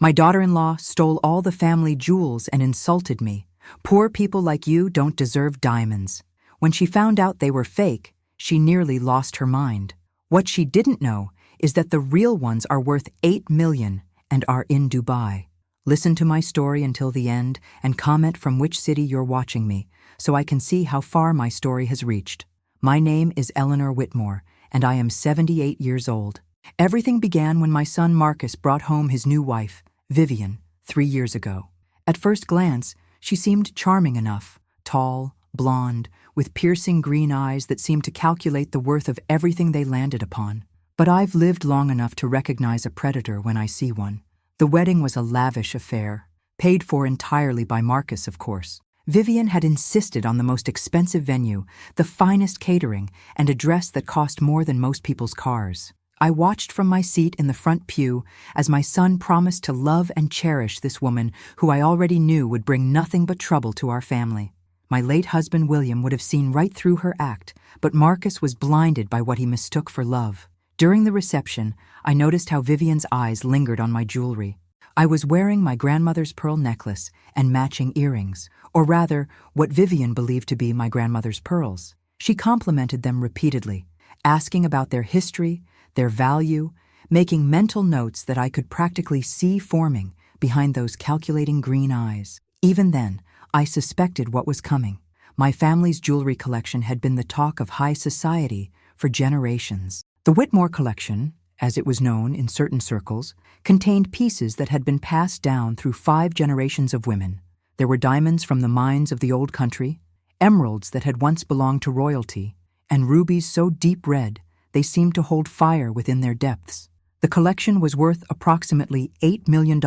My daughter-in-law stole all the family jewels and insulted me. Poor people like you don't deserve diamonds. When she found out they were fake, she nearly lost her mind. What she didn't know is that the real ones are worth $8 million and are in Dubai. Listen to my story until the end and comment from which city you're watching me, so I can see how far my story has reached. My name is Eleanor Whitmore, and I am 78 years old. Everything began when my son Marcus brought home his new wife, Vivian, 3 years ago. At first glance, she seemed charming enough, tall, blonde, with piercing green eyes that seemed to calculate the worth of everything they landed upon. But I've lived long enough to recognize a predator when I see one. The wedding was a lavish affair, paid for entirely by Marcus, of course. Vivian had insisted on the most expensive venue, the finest catering, and a dress that cost more than most people's cars. I watched from my seat in the front pew as my son promised to love and cherish this woman who I already knew would bring nothing but trouble to our family. My late husband William would have seen right through her act, but Marcus was blinded by what he mistook for love. During the reception, I noticed how Vivian's eyes lingered on my jewelry. I was wearing my grandmother's pearl necklace and matching earrings, or rather, what Vivian believed to be my grandmother's pearls. She complimented them repeatedly, asking about their history, their value, making mental notes that I could practically see forming behind those calculating green eyes. Even then, I suspected what was coming. My family's jewelry collection had been the talk of high society for generations. The Whitmore collection, as it was known in certain circles, contained pieces that had been passed down through 5 generations of women. There were diamonds from the mines of the old country, emeralds that had once belonged to royalty, and rubies so deep red they seemed to hold fire within their depths. The collection was worth approximately $8 million,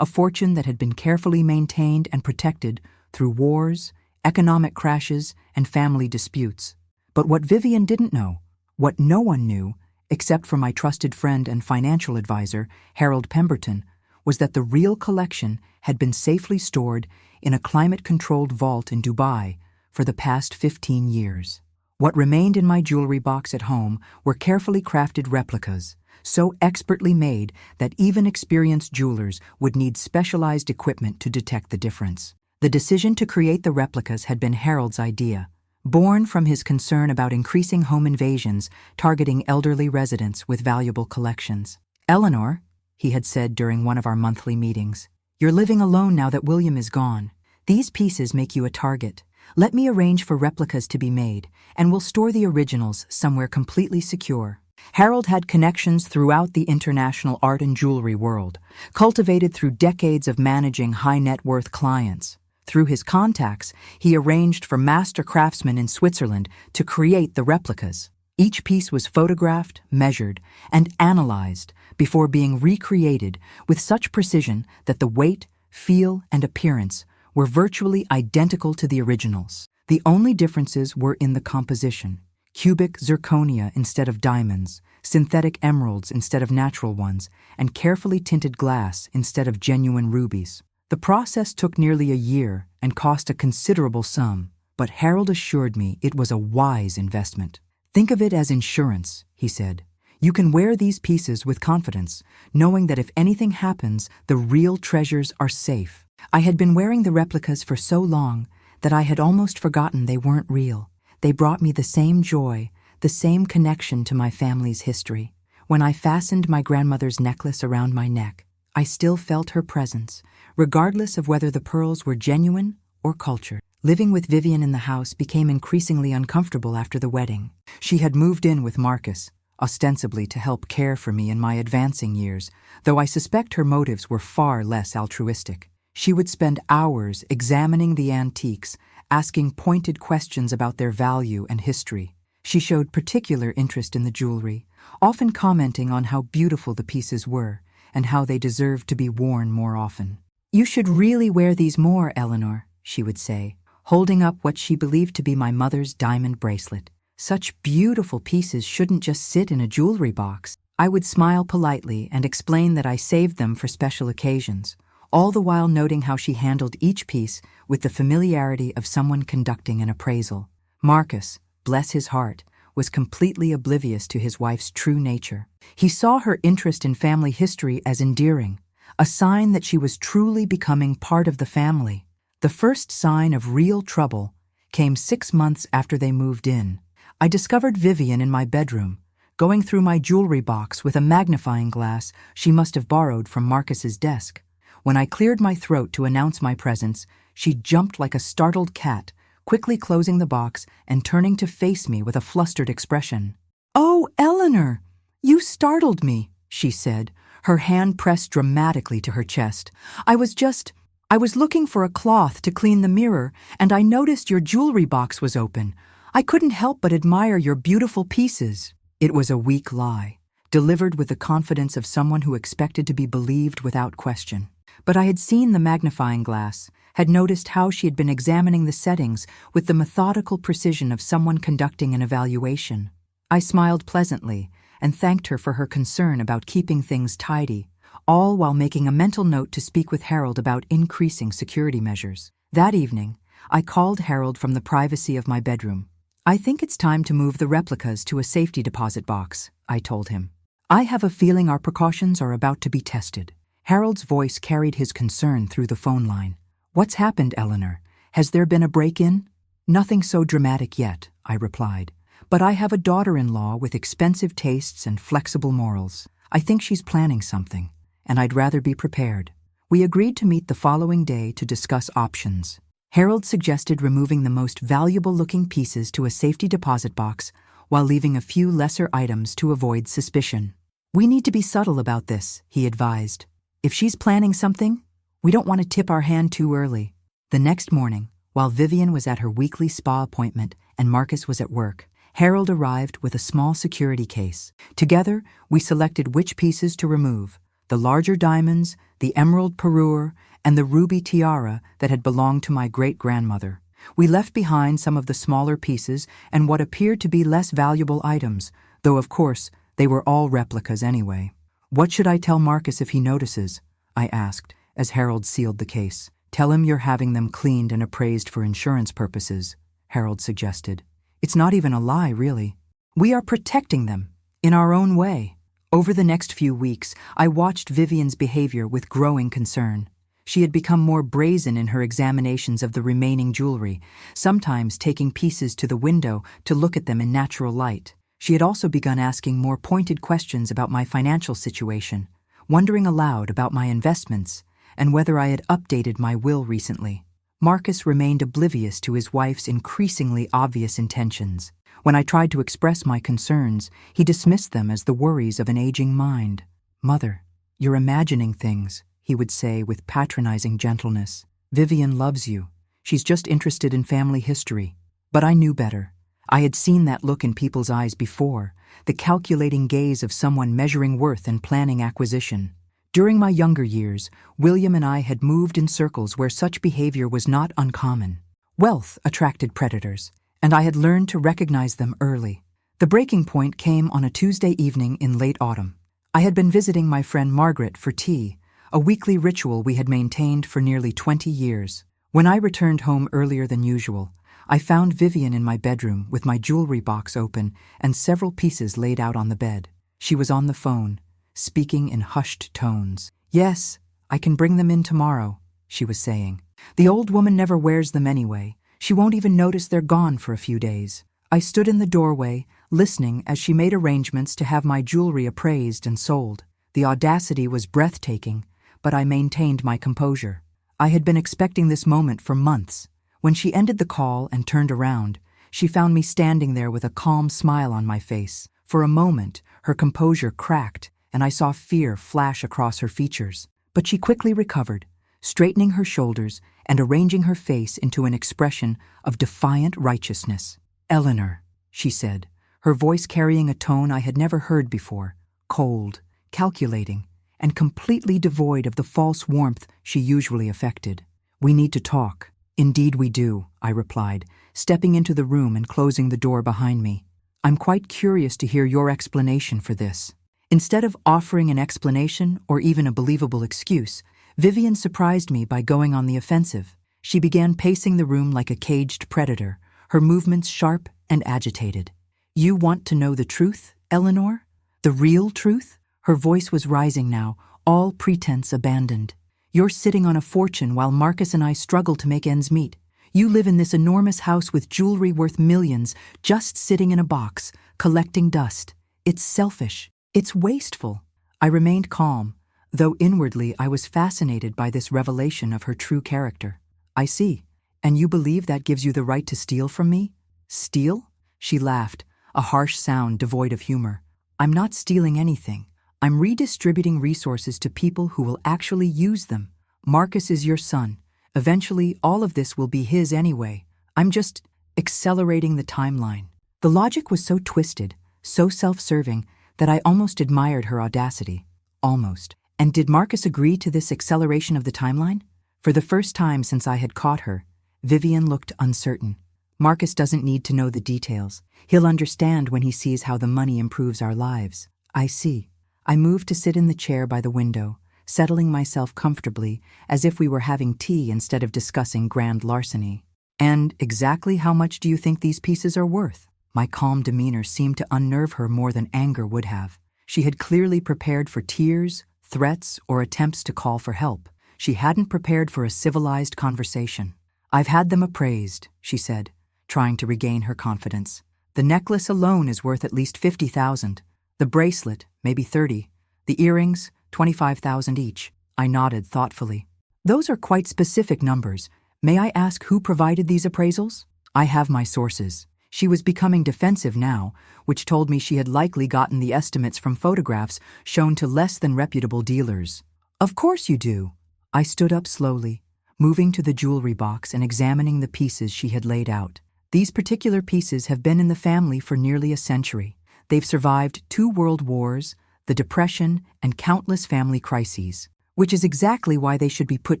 a fortune that had been carefully maintained and protected through wars, economic crashes, and family disputes. But what Vivian didn't know, what no one knew, except for my trusted friend and financial advisor, Harold Pemberton, was that the real collection had been safely stored in a climate-controlled vault in Dubai for the past 15 years. What remained in my jewelry box at home were carefully crafted replicas, so expertly made that even experienced jewelers would need specialized equipment to detect the difference. The decision to create the replicas had been Harold's idea, born from his concern about increasing home invasions targeting elderly residents with valuable collections. "Eleanor," he had said during one of our monthly meetings, "you're living alone now that William is gone. These pieces make you a target. Let me arrange for replicas to be made, and we'll store the originals somewhere completely secure." Harold had connections throughout the international art and jewelry world, cultivated through decades of managing high-net-worth clients. Through his contacts, he arranged for master craftsmen in Switzerland to create the replicas. Each piece was photographed, measured, and analyzed before being recreated with such precision that the weight, feel, and appearance were virtually identical to the originals. The only differences were in the composition: cubic zirconia instead of diamonds, synthetic emeralds instead of natural ones, and carefully tinted glass instead of genuine rubies. The process took nearly a year and cost a considerable sum, but Harold assured me it was a wise investment. "Think of it as insurance," he said. "You can wear these pieces with confidence, knowing that if anything happens, the real treasures are safe." I had been wearing the replicas for so long that I had almost forgotten they weren't real. They brought me the same joy, the same connection to my family's history. When I fastened my grandmother's necklace around my neck, I still felt her presence, regardless of whether the pearls were genuine or cultured. Living with Vivian in the house became increasingly uncomfortable after the wedding. She had moved in with Marcus, ostensibly to help care for me in my advancing years, though I suspect her motives were far less altruistic. She would spend hours examining the antiques, asking pointed questions about their value and history. She showed particular interest in the jewelry, often commenting on how beautiful the pieces were and how they deserved to be worn more often. "You should really wear these more, Eleanor," she would say, holding up what she believed to be my mother's diamond bracelet. "Such beautiful pieces shouldn't just sit in a jewelry box." I would smile politely and explain that I saved them for special occasions, all the while noting how she handled each piece with the familiarity of someone conducting an appraisal. Marcus, bless his heart, was completely oblivious to his wife's true nature. He saw her interest in family history as endearing, a sign that she was truly becoming part of the family. The first sign of real trouble came 6 months after they moved in. I discovered Vivian in my bedroom, going through my jewelry box with a magnifying glass she must have borrowed from Marcus's desk. When I cleared my throat to announce my presence, she jumped like a startled cat, quickly closing the box and turning to face me with a flustered expression. "Oh, Eleanor, you startled me," she said, her hand pressed dramatically to her chest. I was looking for a cloth to clean the mirror, and I noticed your jewelry box was open. I couldn't help but admire your beautiful pieces." It was a weak lie, delivered with the confidence of someone who expected to be believed without question. But I had seen the magnifying glass, had noticed how she had been examining the settings with the methodical precision of someone conducting an evaluation. I smiled pleasantly and thanked her for her concern about keeping things tidy, all while making a mental note to speak with Harold about increasing security measures. That evening, I called Harold from the privacy of my bedroom. "I think it's time to move the replicas to a safety deposit box," I told him. "I have a feeling our precautions are about to be tested." Harold's voice carried his concern through the phone line. "What's happened, Eleanor? Has there been a break-in?" "Nothing so dramatic yet," I replied. "But I have a daughter-in-law with expensive tastes and flexible morals. I think she's planning something, and I'd rather be prepared." We agreed to meet the following day to discuss options. Harold suggested removing the most valuable-looking pieces to a safety deposit box while leaving a few lesser items to avoid suspicion. "We need to be subtle about this," he advised. "If she's planning something, we don't want to tip our hand too early." The next morning, while Vivian was at her weekly spa appointment and Marcus was at work, Harold arrived with a small security case. Together, we selected which pieces to remove: the larger diamonds, the emerald parure, and the ruby tiara that had belonged to my great-grandmother. We left behind some of the smaller pieces and what appeared to be less valuable items, though of course they were all replicas anyway. "What should I tell Marcus if he notices?" I asked, as Harold sealed the case. "Tell him you're having them cleaned and appraised for insurance purposes," Harold suggested. "It's not even a lie, really. We are protecting them, in our own way." Over the next few weeks, I watched Vivian's behavior with growing concern. She had become more brazen in her examinations of the remaining jewelry, sometimes taking pieces to the window to look at them in natural light. She had also begun asking more pointed questions about my financial situation, wondering aloud about my investments, and whether I had updated my will recently. Marcus remained oblivious to his wife's increasingly obvious intentions. When I tried to express my concerns, he dismissed them as the worries of an aging mind. "Mother, you're imagining things," he would say with patronizing gentleness. "Vivian loves you. She's just interested in family history." But I knew better. I had seen that look in people's eyes before, the calculating gaze of someone measuring worth and planning acquisition. During my younger years, William and I had moved in circles where such behavior was not uncommon. Wealth attracted predators, and I had learned to recognize them early. The breaking point came on a Tuesday evening in late autumn. I had been visiting my friend Margaret for tea, a weekly ritual we had maintained for nearly 20 years. When I returned home earlier than usual, I found Vivian in my bedroom with my jewelry box open and several pieces laid out on the bed. She was on the phone, speaking in hushed tones. "Yes, I can bring them in tomorrow," she was saying. "The old woman never wears them anyway. She won't even notice they're gone for a few days." I stood in the doorway, listening as she made arrangements to have my jewelry appraised and sold. The audacity was breathtaking, but I maintained my composure. I had been expecting this moment for months. When she ended the call and turned around, she found me standing there with a calm smile on my face. For a moment, her composure cracked, and I saw fear flash across her features. But she quickly recovered, straightening her shoulders and arranging her face into an expression of defiant righteousness. "Eleanor," she said, her voice carrying a tone I had never heard before, cold, calculating, and completely devoid of the false warmth she usually affected. "We need to talk." "Indeed we do," I replied, stepping into the room and closing the door behind me. "I'm quite curious to hear your explanation for this." Instead of offering an explanation or even a believable excuse, Vivian surprised me by going on the offensive. She began pacing the room like a caged predator, her movements sharp and agitated. "You want to know the truth, Eleanor? The real truth?" Her voice was rising now, All pretense abandoned. You're sitting on a fortune while Marcus and I struggle to make ends meet. You live in this enormous house with jewelry worth millions, just sitting in a box, collecting dust. It's selfish. It's wasteful. I remained calm, though inwardly I was fascinated by this revelation of her true character. I see. And you believe that gives you the right to steal from me? Steal? She laughed, a harsh sound devoid of humor. I'm not stealing anything. I'm redistributing resources to people who will actually use them. Marcus is your son. Eventually, all of this will be his anyway. I'm just accelerating the timeline. The logic was so twisted, so self-serving, that I almost admired her audacity. Almost. And did Marcus agree to this acceleration of the timeline? For the first time since I had caught her, Vivian looked uncertain. Marcus doesn't need to know the details. He'll understand when he sees how the money improves our lives. I see. I moved to sit in the chair by the window, settling myself comfortably, as if we were having tea instead of discussing grand larceny. And exactly how much do you think these pieces are worth? My calm demeanor seemed to unnerve her more than anger would have. She had clearly prepared for tears, threats, or attempts to call for help. She hadn't prepared for a civilized conversation. I've had them appraised, she said, trying to regain her confidence. The necklace alone is worth at least 50,000. The bracelet, maybe 30. The earrings, 25,000 each. I nodded thoughtfully. Those are quite specific numbers. May I ask who provided these appraisals? I have my sources. She was becoming defensive now, which told me she had likely gotten the estimates from photographs shown to less than reputable dealers. Of course you do. I stood up slowly, moving to the jewelry box and examining the pieces she had laid out. These particular pieces have been in the family for nearly a century. They've survived 2 world wars, the Depression, and countless family crises, which is exactly why they should be put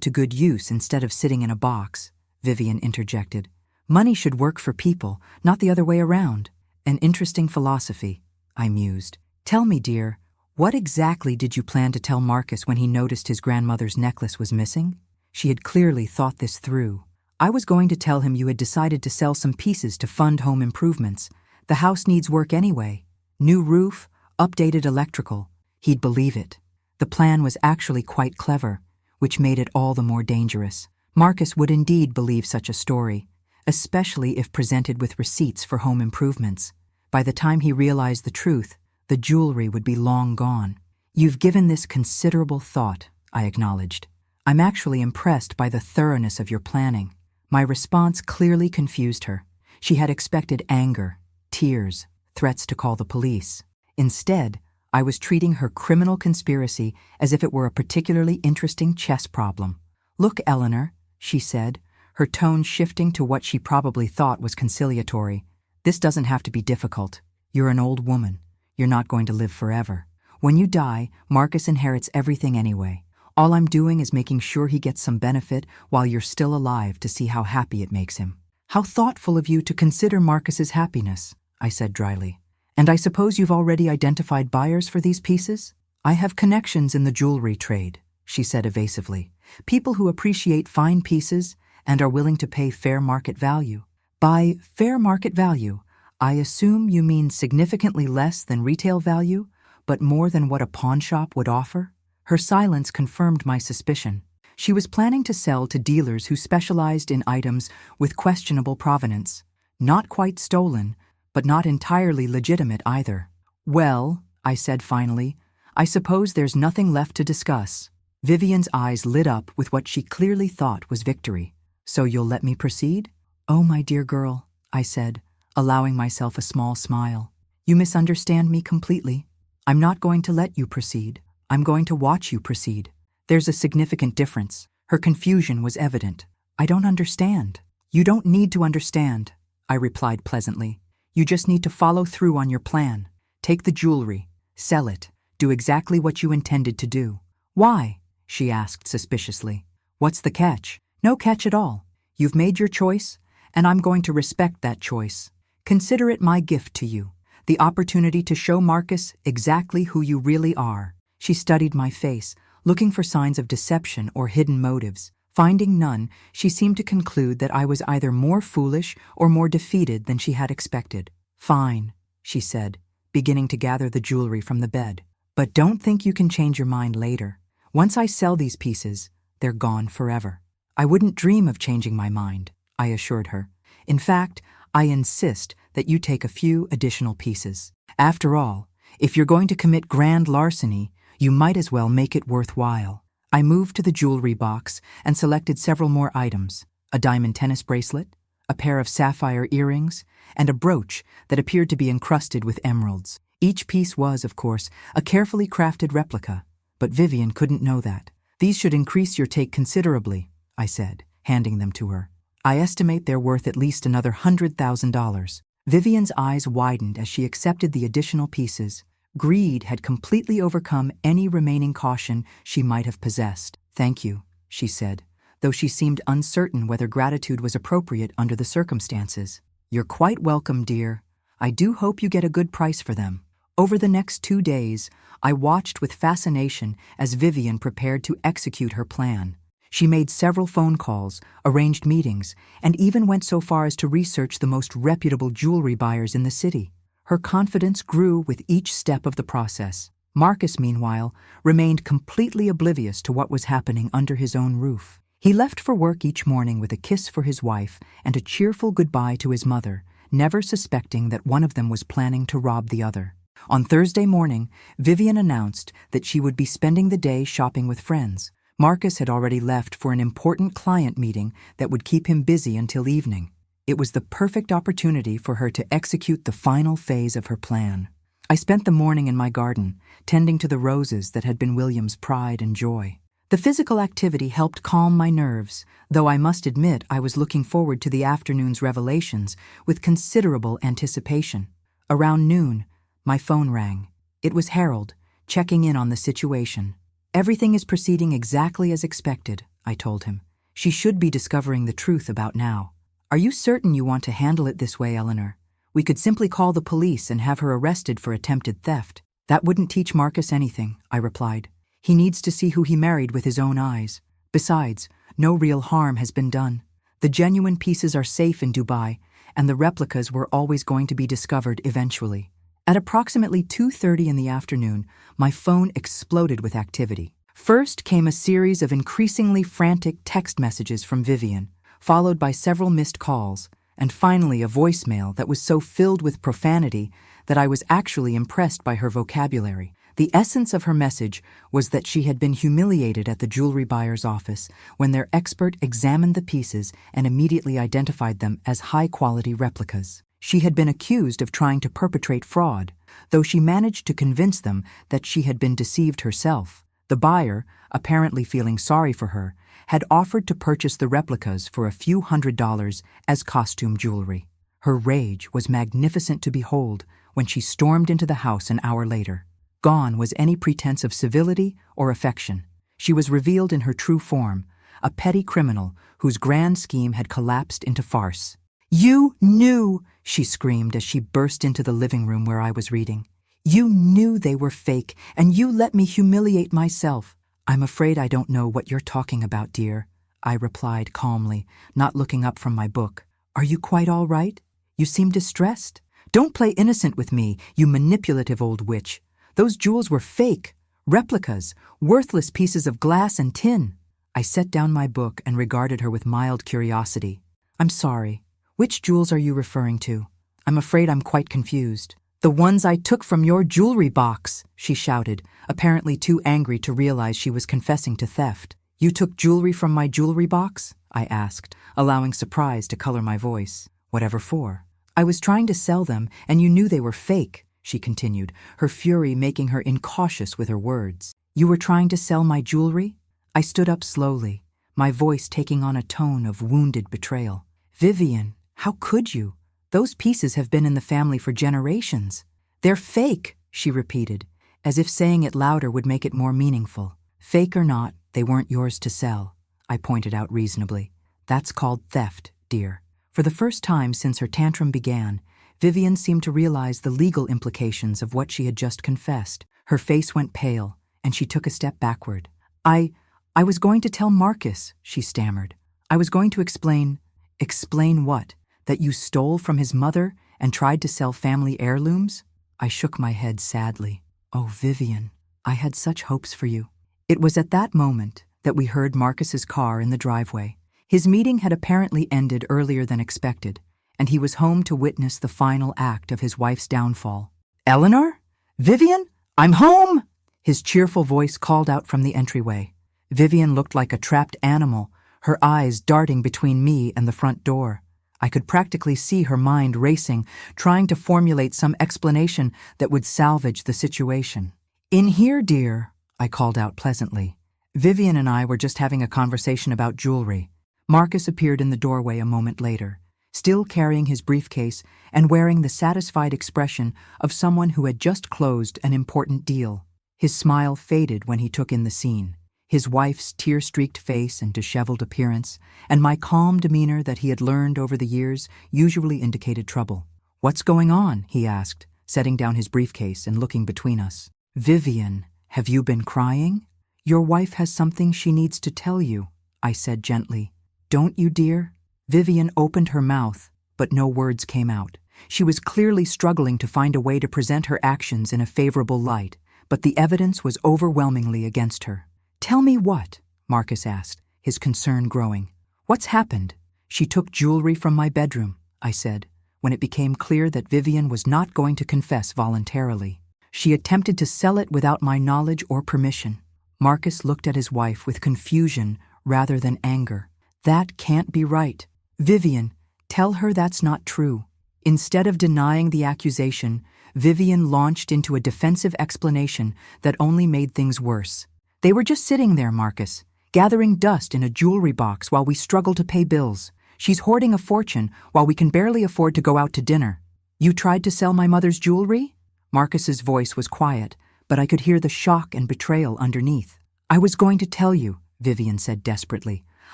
to good use instead of sitting in a box, Vivian interjected. Money should work for people, not the other way around. An interesting philosophy, I mused. Tell me, dear, what exactly did you plan to tell Marcus when he noticed his grandmother's necklace was missing? She had clearly thought this through. I was going to tell him you had decided to sell some pieces to fund home improvements. The house needs work anyway. New roof, updated electrical. He'd believe it. The plan was actually quite clever, which made it all the more dangerous. Marcus would indeed believe such a story, especially if presented with receipts for home improvements. By the time he realized the truth, the jewelry would be long gone. You've given this considerable thought, I acknowledged. I'm actually impressed by the thoroughness of your planning. My response clearly confused her. She had expected anger, tears, threats to call the police. Instead, I was treating her criminal conspiracy as if it were a particularly interesting chess problem. Look, Eleanor, she said, her tone shifting to what she probably thought was conciliatory. This doesn't have to be difficult. You're an old woman. You're not going to live forever. When you die, Marcus inherits everything anyway. All I'm doing is making sure he gets some benefit while you're still alive to see how happy it makes him. How thoughtful of you to consider Marcus's happiness, I said dryly. And I suppose you've already identified buyers for these pieces? I have connections in the jewelry trade, she said evasively. People who appreciate fine pieces and are willing to pay fair market value. By fair market value, I assume you mean significantly less than retail value, but more than what a pawn shop would offer? Her silence confirmed my suspicion. She was planning to sell to dealers who specialized in items with questionable provenance. Not quite stolen, but not entirely legitimate either. Well, I said finally, I suppose there's nothing left to discuss. Vivian's eyes lit up with what she clearly thought was victory. So you'll let me proceed? Oh, my dear girl, I said, allowing myself a small smile. You misunderstand me completely. I'm not going to let you proceed. I'm going to watch you proceed. There's a significant difference. Her confusion was evident. I don't understand. You don't need to understand, I replied pleasantly. You just need to follow through on your plan. Take the jewelry, sell it, do exactly what you intended to do. Why? She asked suspiciously. What's the catch? No catch at all. You've made your choice, and I'm going to respect that choice. Consider it my gift to you, the opportunity to show Marcus exactly who you really are. She studied my face, looking for signs of deception or hidden motives. Finding none, she seemed to conclude that I was either more foolish or more defeated than she had expected. Fine, she said, beginning to gather the jewelry from the bed. But don't think you can change your mind later. Once I sell these pieces, they're gone forever. I wouldn't dream of changing my mind, I assured her. In fact, I insist that you take a few additional pieces. After all, if you're going to commit grand larceny, you might as well make it worthwhile. I moved to the jewelry box and selected several more items: a diamond tennis bracelet, a pair of sapphire earrings, and a brooch that appeared to be encrusted with emeralds. Each piece was, of course, a carefully crafted replica, but Vivian couldn't know that. These should increase your take considerably, I said, handing them to her. I estimate they're worth at least another $100,000. Vivian's eyes widened as she accepted the additional pieces. Greed had completely overcome any remaining caution she might have possessed. Thank you, she said, though she seemed uncertain whether gratitude was appropriate under the circumstances. You're quite welcome, dear. I do hope you get a good price for them. Over the next 2 days, I watched with fascination as Vivian prepared to execute her plan. She made several phone calls, arranged meetings, and even went so far as to research the most reputable jewelry buyers in the city. Her confidence grew with each step of the process. Marcus, meanwhile, remained completely oblivious to what was happening under his own roof. He left for work each morning with a kiss for his wife and a cheerful goodbye to his mother, never suspecting that one of them was planning to rob the other. On Thursday morning, Vivian announced that she would be spending the day shopping with friends. Marcus had already left for an important client meeting that would keep him busy until evening. It was the perfect opportunity for her to execute the final phase of her plan. I spent the morning in my garden, tending to the roses that had been William's pride and joy. The physical activity helped calm my nerves, though I must admit I was looking forward to the afternoon's revelations with considerable anticipation. Around noon, my phone rang. It was Harold, checking in on the situation. Everything is proceeding exactly as expected, I told him. She should be discovering the truth about now. Are you certain you want to handle it this way, Eleanor? We could simply call the police and have her arrested for attempted theft. That wouldn't teach Marcus anything, I replied. He needs to see who he married with his own eyes. Besides, no real harm has been done. The genuine pieces are safe in Dubai, and the replicas were always going to be discovered eventually. At approximately 2:30 in the afternoon, my phone exploded with activity. First came a series of increasingly frantic text messages from Vivian, followed by several missed calls, and finally a voicemail that was so filled with profanity that I was actually impressed by her vocabulary. The essence of her message was that she had been humiliated at the jewelry buyer's office when their expert examined the pieces and immediately identified them as high-quality replicas. She had been accused of trying to perpetrate fraud, though she managed to convince them that she had been deceived herself. The buyer, apparently feeling sorry for her, had offered to purchase the replicas for a few $100s as costume jewelry. Her rage was magnificent to behold when she stormed into the house an hour later. Gone was any pretense of civility or affection. She was revealed in her true form, a petty criminal whose grand scheme had collapsed into farce. "You knew!" she screamed as she burst into the living room where I was reading. "You knew they were fake, and you let me humiliate myself." "I'm afraid I don't know what you're talking about, dear," I replied calmly, not looking up from my book. "Are you quite all right? You seem distressed. Don't play innocent with me, you manipulative old witch. Those jewels were fake, replicas, worthless pieces of glass and tin." I set down my book and regarded her with mild curiosity. "I'm sorry. Which jewels are you referring to? I'm afraid I'm quite confused." "The ones I took from your jewelry box," she shouted, apparently too angry to realize she was confessing to theft. "You took jewelry from my jewelry box?" I asked, allowing surprise to color my voice. "Whatever for?" "I was trying to sell them, and you knew they were fake," she continued, her fury making her incautious with her words. "You were trying to sell my jewelry?" I stood up slowly, my voice taking on a tone of wounded betrayal. "Vivian, how could you? Those pieces have been in the family for generations." "They're fake," she repeated, as if saying it louder would make it more meaningful. "Fake or not, they weren't yours to sell," I pointed out reasonably. "That's called theft, dear." For the first time since her tantrum began, Vivian seemed to realize the legal implications of what she had just confessed. Her face went pale, and she took a step backward. I was going to tell Marcus," she stammered. "I was going to explain." "Explain what? That you stole from his mother and tried to sell family heirlooms?" I shook my head sadly. "Oh, Vivian, I had such hopes for you. It was at that moment that we heard Marcus's car in the driveway. His meeting had apparently ended earlier than expected, and he was home to witness the final act of his wife's downfall. "Eleanor? Vivian? I'm home!" His cheerful voice called out from the entryway. Vivian looked like a trapped animal, her eyes darting between me and the front door. I could practically see her mind racing, trying to formulate some explanation that would salvage the situation. "In here, dear," I called out pleasantly. Vivian and I were just having a conversation about jewelry. Marcus appeared in the doorway a moment later, still carrying his briefcase and wearing the satisfied expression of someone who had just closed an important deal. His smile faded when he took in the scene. His wife's tear-streaked face and disheveled appearance, and my calm demeanor that he had learned over the years usually indicated trouble. "What's going on?" he asked, setting down his briefcase and looking between us. "Vivian, have you been crying? Your wife has something she needs to tell you," I said gently. "Don't you, dear?" Vivian opened her mouth, but no words came out. She was clearly struggling to find a way to present her actions in a favorable light, but the evidence was overwhelmingly against her. "Tell me what?" Marcus asked, his concern growing. "What's happened?" "She took jewelry from my bedroom," I said, when it became clear that Vivian was not going to confess voluntarily. "She attempted to sell it without my knowledge or permission." Marcus looked at his wife with confusion rather than anger. "That can't be right. Vivian, tell her that's not true." Instead of denying the accusation, Vivian launched into a defensive explanation that only made things worse. "They were just sitting there, Marcus, gathering dust in a jewelry box while we struggle to pay bills. She's hoarding a fortune while we can barely afford to go out to dinner. You tried to sell my mother's jewelry?" Marcus's voice was quiet, but I could hear the shock and betrayal underneath. "I was going to tell you," Vivian said desperately.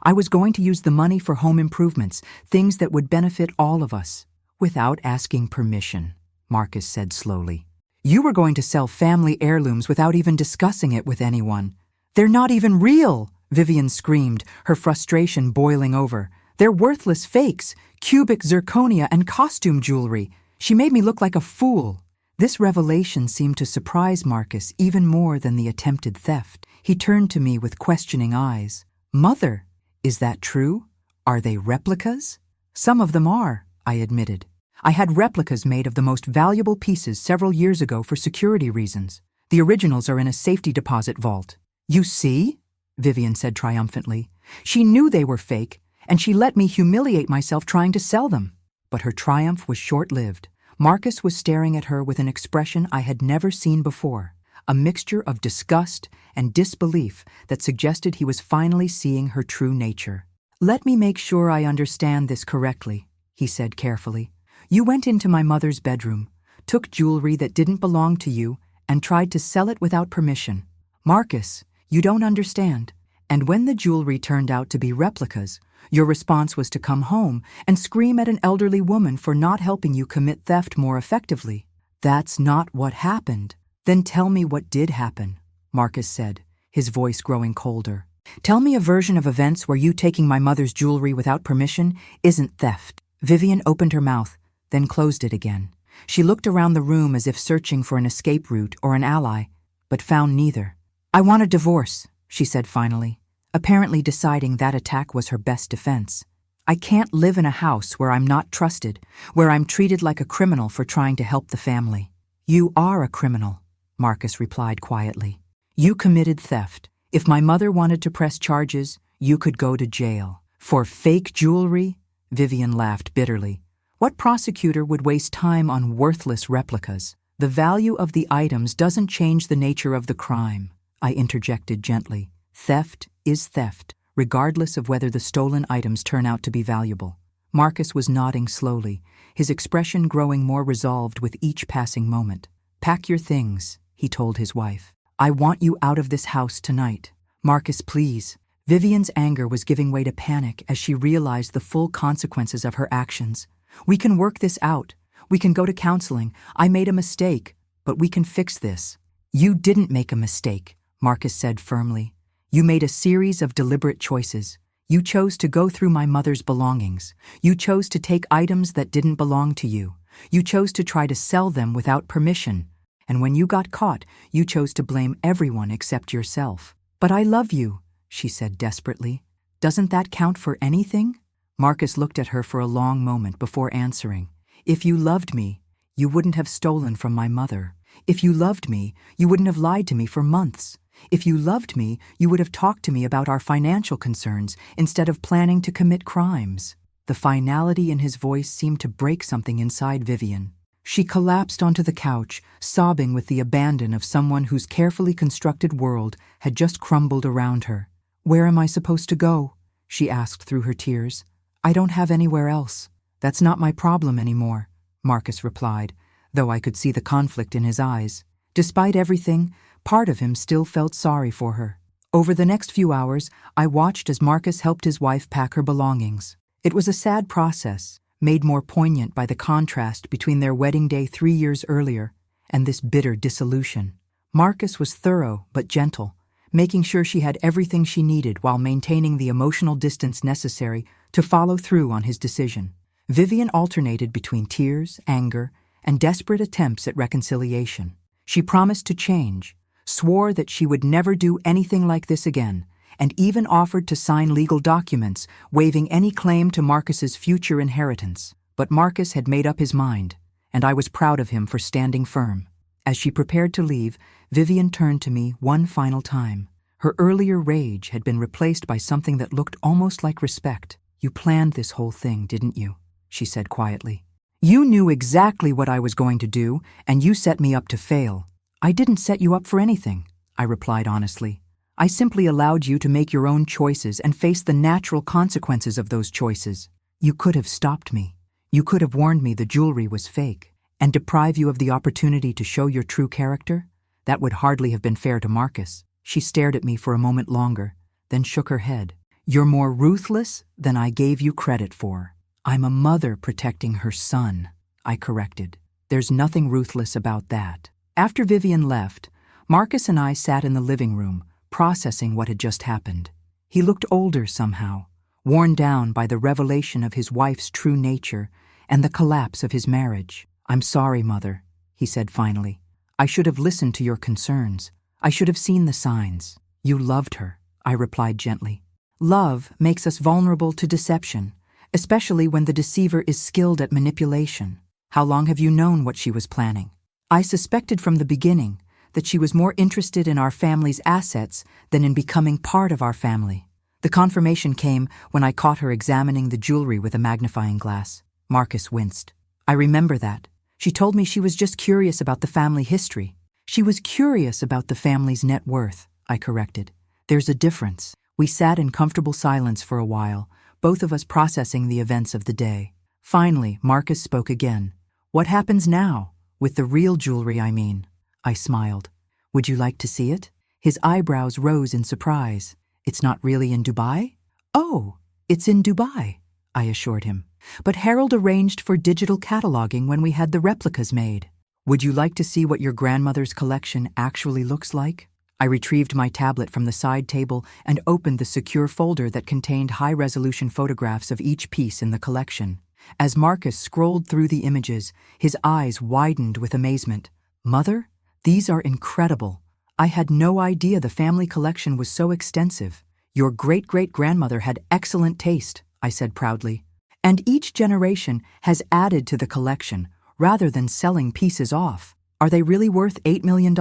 "I was going to use the money for home improvements, things that would benefit all of us." "Without asking permission," Marcus said slowly. "You were going to sell family heirlooms without even discussing it with anyone." "They're not even real," Vivian screamed, her frustration boiling over. "They're worthless fakes, cubic zirconia and costume jewelry. She made me look like a fool." This revelation seemed to surprise Marcus even more than the attempted theft. He turned to me with questioning eyes. "Mother, is that true? Are they replicas?" "Some of them are," I admitted. "I had replicas made of the most valuable pieces several years ago for security reasons. The originals are in a safety deposit vault." "You see?" Vivian said triumphantly. "She knew they were fake, and she let me humiliate myself trying to sell them." But her triumph was short-lived. Marcus was staring at her with an expression I had never seen before, a mixture of disgust and disbelief that suggested he was finally seeing her true nature. "Let me make sure I understand this correctly," he said carefully. "You went into my mother's bedroom, took jewelry that didn't belong to you, and tried to sell it without permission. Marcus, you don't understand. And when the jewelry turned out to be replicas, your response was to come home and scream at an elderly woman for not helping you commit theft more effectively. That's not what happened." "Then tell me what did happen," Marcus said, his voice growing colder. "Tell me a version of events where you taking my mother's jewelry without permission isn't theft." Vivian opened her mouth, then closed it again. She looked around the room as if searching for an escape route or an ally, but found neither. "I want a divorce," she said finally, apparently deciding that attack was her best defense. "I can't live in a house where I'm not trusted, where I'm treated like a criminal for trying to help the family." "You are a criminal," Marcus replied quietly. "You committed theft. If my mother wanted to press charges, you could go to jail." "For fake jewelry?" Vivian laughed bitterly. "What prosecutor would waste time on worthless replicas?" "The value of the items doesn't change the nature of the crime," I interjected gently. "Theft is theft, regardless of whether the stolen items turn out to be valuable." Marcus was nodding slowly, his expression growing more resolved with each passing moment. "Pack your things," he told his wife. "I want you out of this house tonight." "Marcus, please." Vivian's anger was giving way to panic as she realized the full consequences of her actions. "We can work this out. We can go to counseling. I made a mistake, but we can fix this." "You didn't make a mistake," Marcus said firmly. "You made a series of deliberate choices. You chose to go through my mother's belongings. You chose to take items that didn't belong to you. You chose to try to sell them without permission. And when you got caught, you chose to blame everyone except yourself." "But I love you," she said desperately. "Doesn't that count for anything?" Marcus looked at her for a long moment before answering. "If you loved me, you wouldn't have stolen from my mother. If you loved me, you wouldn't have lied to me for months. If you loved me, you would have talked to me about our financial concerns instead of planning to commit crimes." The finality in his voice seemed to break something inside Vivian. She collapsed onto the couch, sobbing with the abandon of someone whose carefully constructed world had just crumbled around her. "Where am I supposed to go?" she asked through her tears. "I don't have anywhere else." "That's not my problem anymore," Marcus replied, though I could see the conflict in his eyes. Despite everything, part of him still felt sorry for her. Over the next few hours, I watched as Marcus helped his wife pack her belongings. It was a sad process, made more poignant by the contrast between their wedding day 3 years earlier and this bitter dissolution. Marcus was thorough but gentle, making sure she had everything she needed while maintaining the emotional distance necessary to follow through on his decision. Vivian alternated between tears, anger, and desperate attempts at reconciliation. She promised to change, swore that she would never do anything like this again, and even offered to sign legal documents waiving any claim to Marcus's future inheritance. But Marcus had made up his mind, and I was proud of him for standing firm. As she prepared to leave, Vivian turned to me one final time. Her earlier rage had been replaced by something that looked almost like respect. "You planned this whole thing, didn't you?" she said quietly. "You knew exactly what I was going to do, and you set me up to fail." "I didn't set you up for anything," I replied honestly. "I simply allowed you to make your own choices and face the natural consequences of those choices. You could have stopped me. You could have warned me the jewelry was fake, and deprive you of the opportunity to show your true character. That would hardly have been fair to Marcus." She stared at me for a moment longer, then shook her head. "You're more ruthless than I gave you credit for." "I'm a mother protecting her son," I corrected. "There's nothing ruthless about that." After Vivian left, Marcus and I sat in the living room, processing what had just happened. He looked older somehow, worn down by the revelation of his wife's true nature and the collapse of his marriage. "I'm sorry, Mother," he said finally. "I should have listened to your concerns. I should have seen the signs." "You loved her," I replied gently. "Love makes us vulnerable to deception, especially when the deceiver is skilled at manipulation. How long have you known what she was planning?" "I suspected from the beginning that she was more interested in our family's assets than in becoming part of our family. The confirmation came when I caught her examining the jewelry with a magnifying glass." Marcus winced. "I remember that. She told me she was just curious about the family history." "She was curious about the family's net worth," I corrected. "There's a difference." We sat in comfortable silence for a while, both of us processing the events of the day. Finally, Marcus spoke again. "What happens now? With the real jewelry, I mean." I smiled. "Would you like to see it?" His eyebrows rose in surprise. "It's not really in Dubai?" "Oh, it's in Dubai," I assured him. "But Harold arranged for digital cataloging when we had the replicas made." "Would you like to see what your grandmother's collection actually looks like?" I retrieved my tablet from the side table and opened the secure folder that contained high-resolution photographs of each piece in the collection. As Marcus scrolled through the images, his eyes widened with amazement. "Mother, these are incredible. I had no idea the family collection was so extensive. Your great-great-grandmother had excellent taste," I said proudly. "And each generation has added to the collection, rather than selling pieces off. Are they really worth $8 million?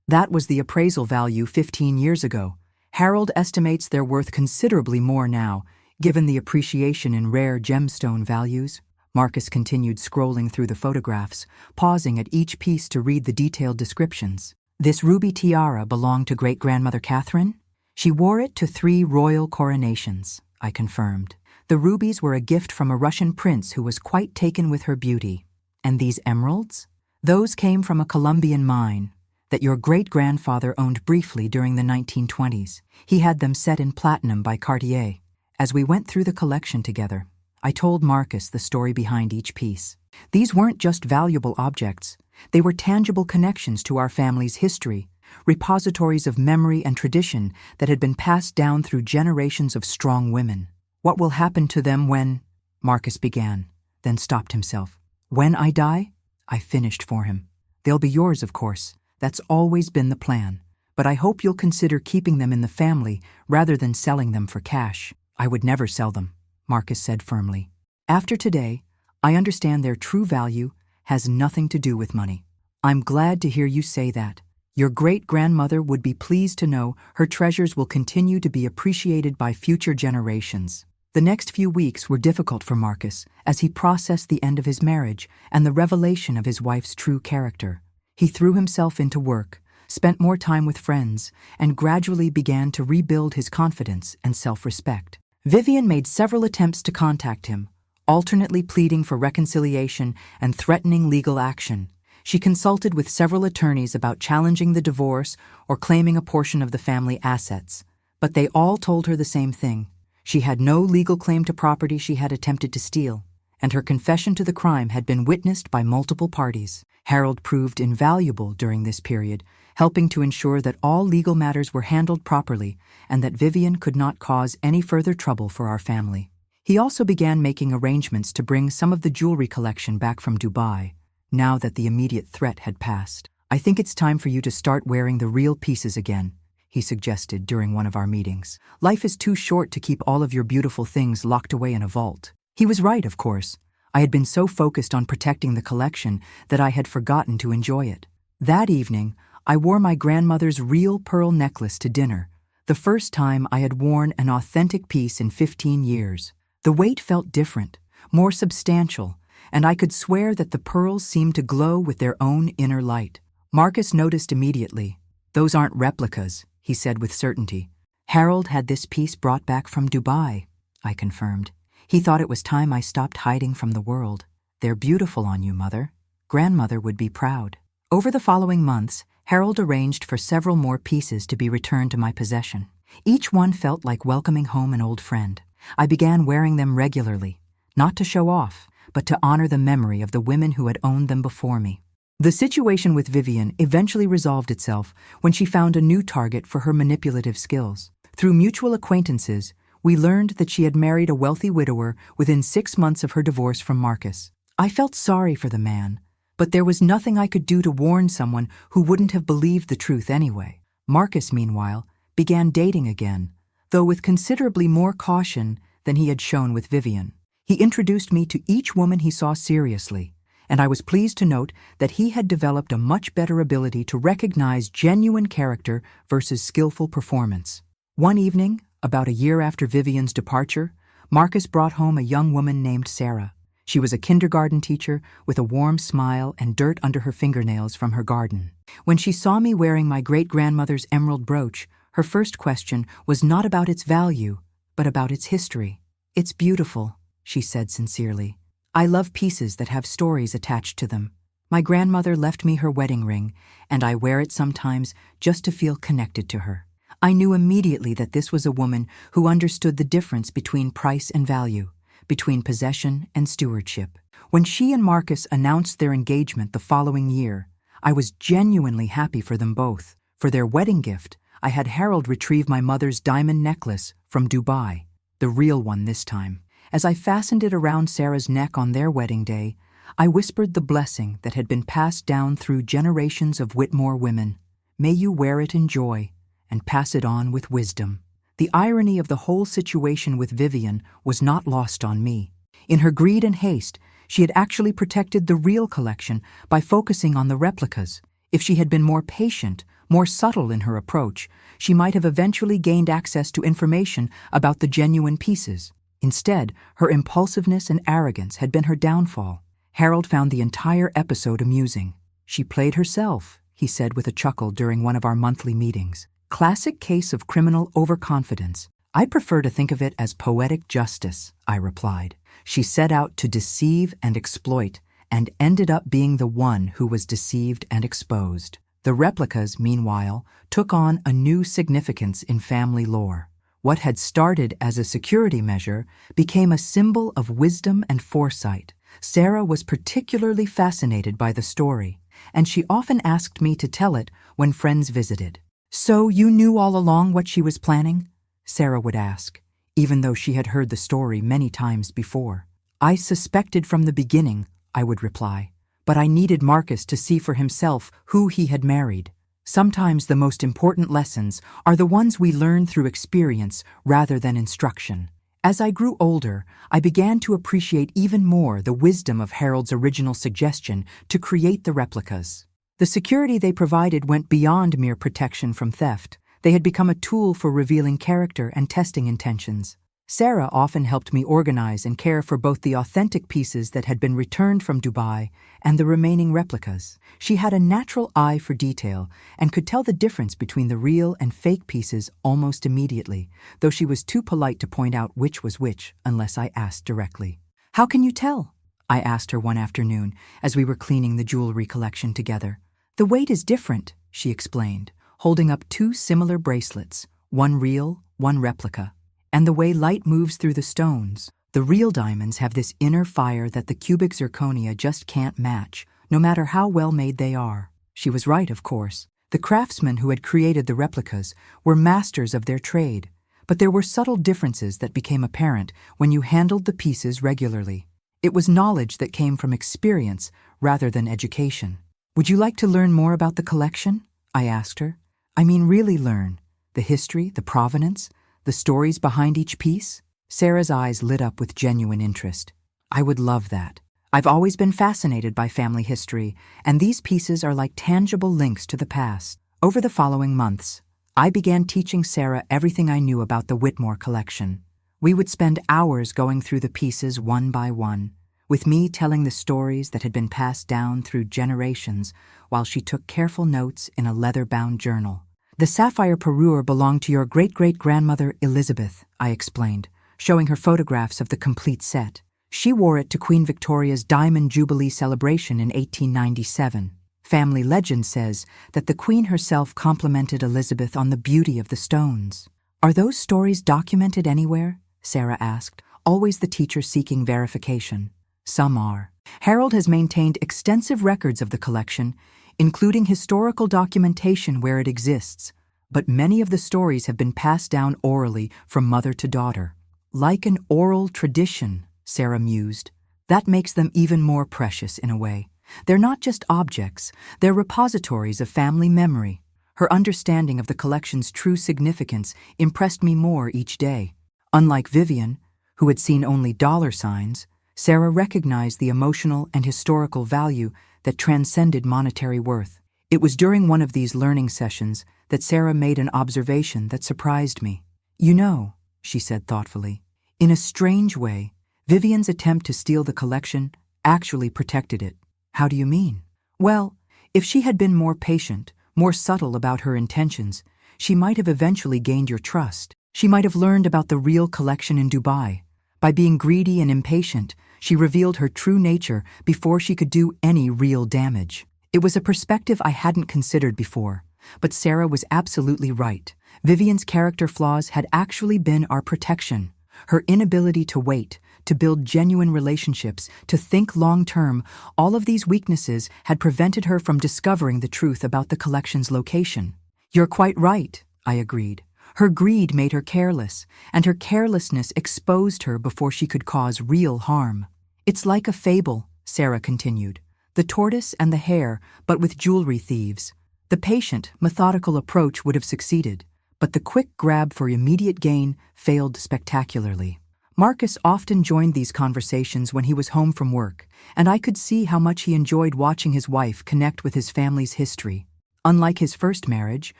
That was the appraisal value 15 years ago. Harold estimates they're worth considerably more now, given the appreciation in rare gemstone values." Marcus continued scrolling through the photographs, pausing at each piece to read the detailed descriptions. "This ruby tiara belonged to great-grandmother Catherine? She wore it to 3 royal coronations," I confirmed. "The rubies were a gift from a Russian prince who was quite taken with her beauty." "And these emeralds?" "Those came from a Colombian mine that your great-grandfather owned briefly during the 1920s. He had them set in platinum by Cartier." As we went through the collection together, I told Marcus the story behind each piece. These weren't just valuable objects. They were tangible connections to our family's history, repositories of memory and tradition that had been passed down through generations of strong women. "What will happen to them when—" Marcus began, then stopped himself. "When I die?" I finished for him. "They'll be yours, of course. That's always been the plan. but I hope you'll consider keeping them in the family rather than selling them for cash." "I would never sell them," Marcus said firmly. "After today, I understand their true value has nothing to do with money." "I'm glad to hear you say that. Your great-grandmother would be pleased to know her treasures will continue to be appreciated by future generations." The next few weeks were difficult for Marcus as he processed the end of his marriage and the revelation of his wife's true character. He threw himself into work, spent more time with friends, and gradually began to rebuild his confidence and self-respect. Vivian made several attempts to contact him, alternately pleading for reconciliation and threatening legal action. She consulted with several attorneys about challenging the divorce or claiming a portion of the family assets, but they all told her the same thing. She had no legal claim to property she had attempted to steal, and her confession to the crime had been witnessed by multiple parties. Harold proved invaluable during this period, helping to ensure that all legal matters were handled properly and that Vivian could not cause any further trouble for our family. He also began making arrangements to bring some of the jewelry collection back from Dubai, now that the immediate threat had passed. "I think it's time for you to start wearing the real pieces again," he suggested during one of our meetings. "Life is too short to keep all of your beautiful things locked away in a vault." He was right, of course. I had been so focused on protecting the collection that I had forgotten to enjoy it. That evening, I wore my grandmother's real pearl necklace to dinner, the first time I had worn an authentic piece in 15 years. The weight felt different, more substantial, and I could swear that the pearls seemed to glow with their own inner light. Marcus noticed immediately. "Those aren't replicas," he said with certainty. "Harold had this piece brought back from Dubai," I confirmed. "He thought it was time I stopped hiding from the world." "They're beautiful on you, Mother. Grandmother would be proud." Over the following months, Harold arranged for several more pieces to be returned to my possession. Each one felt like welcoming home an old friend. I began wearing them regularly, not to show off, but to honor the memory of the women who had owned them before me. The situation with Vivian eventually resolved itself when she found a new target for her manipulative skills. Through mutual acquaintances, we learned that she had married a wealthy widower within 6 months of her divorce from Marcus. I felt sorry for the man, but there was nothing I could do to warn someone who wouldn't have believed the truth anyway. Marcus, meanwhile, began dating again, though with considerably more caution than he had shown with Vivian. He introduced me to each woman he saw seriously, and I was pleased to note that he had developed a much better ability to recognize genuine character versus skillful performance. One evening, about a year after Vivian's departure, Marcus brought home a young woman named Sarah. She was a kindergarten teacher with a warm smile and dirt under her fingernails from her garden. When she saw me wearing my great-grandmother's emerald brooch, her first question was not about its value, but about its history. "It's beautiful," she said sincerely. "I love pieces that have stories attached to them. My grandmother left me her wedding ring, and I wear it sometimes just to feel connected to her." I knew immediately that this was a woman who understood the difference between price and value, between possession and stewardship. When she and Marcus announced their engagement the following year, I was genuinely happy for them both. For their wedding gift, I had Harold retrieve my mother's diamond necklace from Dubai, the real one this time. As I fastened it around Sarah's neck on their wedding day, I whispered the blessing that had been passed down through generations of Whitmore women. "May you wear it in joy and pass it on with wisdom." The irony of the whole situation with Vivian was not lost on me. In her greed and haste, she had actually protected the real collection by focusing on the replicas. If she had been more patient, more subtle in her approach, she might have eventually gained access to information about the genuine pieces. Instead, her impulsiveness and arrogance had been her downfall. Harold found the entire episode amusing. "She played herself," he said with a chuckle during one of our monthly meetings. "Classic case of criminal overconfidence." "I prefer to think of it as poetic justice," I replied. "She set out to deceive and exploit, and ended up being the one who was deceived and exposed." The replicas, meanwhile, took on a new significance in family lore. What had started as a security measure became a symbol of wisdom and foresight. Sarah was particularly fascinated by the story, and she often asked me to tell it when friends visited. "So you knew all along what she was planning?" Sarah would ask, even though she had heard the story many times before. "I suspected from the beginning," I would reply, "but I needed Marcus to see for himself who he had married." Sometimes the most important lessons are the ones we learn through experience rather than instruction. As I grew older, I began to appreciate even more the wisdom of Harold's original suggestion to create the replicas. The security they provided went beyond mere protection from theft. They had become a tool for revealing character and testing intentions. Sarah often helped me organize and care for both the authentic pieces that had been returned from Dubai and the remaining replicas. She had a natural eye for detail and could tell the difference between the real and fake pieces almost immediately, though she was too polite to point out which was which unless I asked directly. "How can you tell?" I asked her one afternoon as we were cleaning the jewelry collection together. "The weight is different," she explained, holding up two similar bracelets, one real, one replica. "And the way light moves through the stones. The real diamonds have this inner fire that the cubic zirconia just can't match, no matter how well made they are." She was right, of course. The craftsmen who had created the replicas were masters of their trade, but there were subtle differences that became apparent when you handled the pieces regularly. It was knowledge that came from experience rather than education. "Would you like to learn more about the collection?" I asked her. "I mean really learn. The history, the provenance, the stories behind each piece?" Sarah's eyes lit up with genuine interest. "I would love that. I've always been fascinated by family history, and these pieces are like tangible links to the past." Over the following months, I began teaching Sarah everything I knew about the Whitmore collection. We would spend hours going through the pieces one by one, with me telling the stories that had been passed down through generations while she took careful notes in a leather-bound journal. "The sapphire parure belonged to your great-great-grandmother Elizabeth," I explained, showing her photographs of the complete set. "She wore it to Queen Victoria's Diamond Jubilee celebration in 1897. Family legend says that the Queen herself complimented Elizabeth on the beauty of the stones." "Are those stories documented anywhere?" Sarah asked, always the teacher seeking verification. "Some are. Harold has maintained extensive records of the collection, including historical documentation where it exists, but many of the stories have been passed down orally from mother to daughter." "Like an oral tradition," Sarah mused. "That makes them even more precious in a way. They're not just objects, they're repositories of family memory." Her understanding of the collection's true significance impressed me more each day. Unlike Vivian, who had seen only dollar signs, Sarah recognized the emotional and historical value that transcended monetary worth. It was during one of these learning sessions that Sarah made an observation that surprised me. "You know," she said thoughtfully, "in a strange way, Vivian's attempt to steal the collection actually protected it." "How do you mean?" "Well, if she had been more patient, more subtle about her intentions, she might have eventually gained your trust. She might have learned about the real collection in Dubai. By being greedy and impatient, she revealed her true nature before she could do any real damage." It was a perspective I hadn't considered before, but Sarah was absolutely right. Vivian's character flaws had actually been our protection. Her inability to wait, to build genuine relationships, to think long-term, all of these weaknesses had prevented her from discovering the truth about the collection's location. "You're quite right," I agreed. Her greed made her careless, and her carelessness exposed her before she could cause real harm. "It's like a fable," Sarah continued. "The tortoise and the hare, but with jewelry thieves." The patient, methodical approach would have succeeded, but the quick grab for immediate gain failed spectacularly. Marcus often joined these conversations when he was home from work, and I could see how much he enjoyed watching his wife connect with his family's history. Unlike his first marriage,